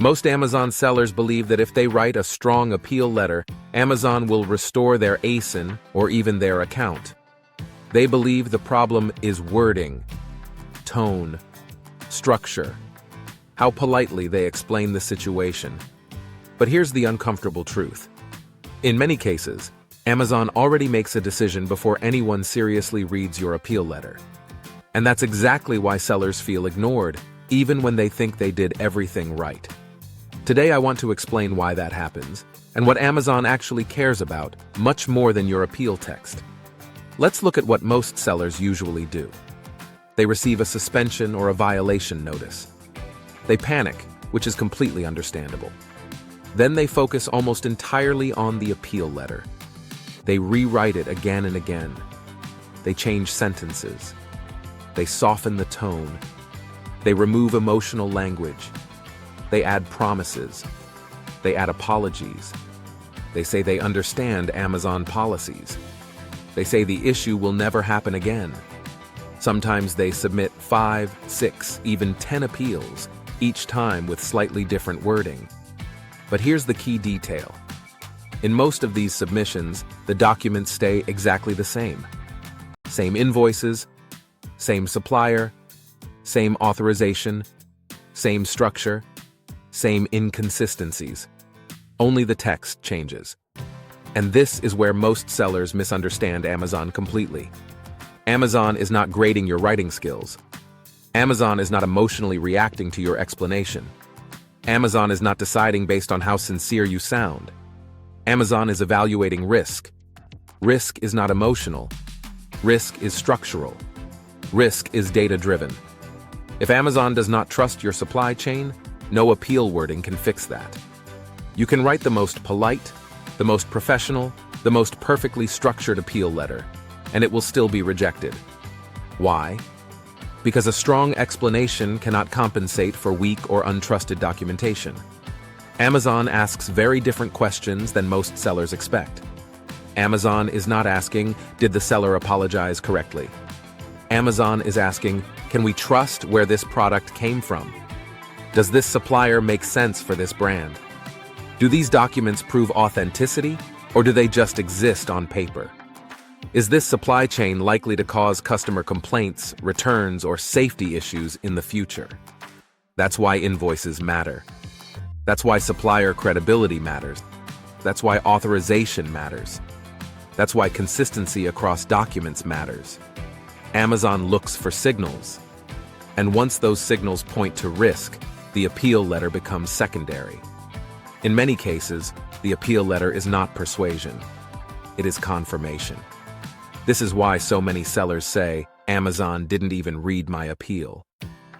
Most Amazon sellers believe that if they write a strong appeal letter, Amazon will restore their ASIN or even their account. They believe the problem is wording, tone, structure, how politely they explain the situation. But here's the uncomfortable truth. In many cases, Amazon already makes a decision before anyone seriously reads your appeal letter. And that's exactly why sellers feel ignored, even when they think they did everything right. Today I want to explain why that happens, and what Amazon actually cares about, much more than your appeal text. Let's look at what most sellers usually do. They receive a suspension or a violation notice. They panic, which is completely understandable. Then they focus almost entirely on the appeal letter. They rewrite it again and again. They change sentences. They soften the tone. They remove emotional language. They add promises. They add apologies. They say they understand Amazon policies. They say the issue will never happen again. Sometimes they submit 5, 6, even 10 appeals, each time with slightly different wording. But here's the key detail. In most of these submissions, the documents stay exactly the same. Same invoices, same supplier, same authorization, same structure, same inconsistencies. Only the text changes. And this is where most sellers misunderstand Amazon completely. Amazon is not grading your writing skills. Amazon is not emotionally reacting to your explanation. Amazon is not deciding based on how sincere you sound. Amazon is evaluating risk. Risk is not emotional. Risk is structural. Risk is data-driven. If Amazon does not trust your supply chain, no appeal wording can fix that. You can write the most polite, the most professional, the most perfectly structured appeal letter, and it will still be rejected. Why? Because a strong explanation cannot compensate for weak or untrusted documentation. Amazon asks very different questions than most sellers expect. Amazon is not asking, did the seller apologize correctly? Amazon is asking, can we trust where this product came from? Does this supplier make sense for this brand? Do these documents prove authenticity, or do they just exist on paper? Is this supply chain likely to cause customer complaints, returns, or safety issues in the future? That's why invoices matter. That's why supplier credibility matters. That's why authorization matters. That's why consistency across documents matters. Amazon looks for signals. And once those signals point to risk, the appeal letter becomes secondary. In many cases, the appeal letter is not persuasion. It is confirmation. This is why so many sellers say, Amazon didn't even read my appeal.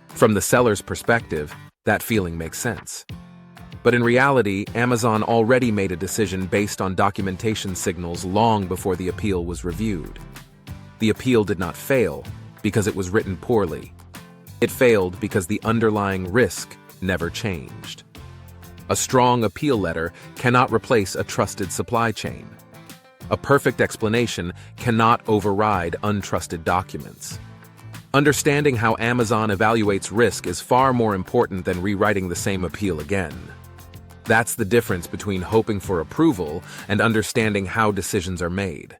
From the seller's perspective, that feeling makes sense. But in reality, Amazon already made a decision based on documentation signals long before the appeal was reviewed. The appeal did not fail because it was written poorly. It failed because the underlying risk never changed. A strong appeal letter cannot replace a trusted supply chain. A perfect explanation cannot override untrusted documents. Understanding how Amazon evaluates risk is far more important than rewriting the same appeal again. That's the difference between hoping for approval and understanding how decisions are made.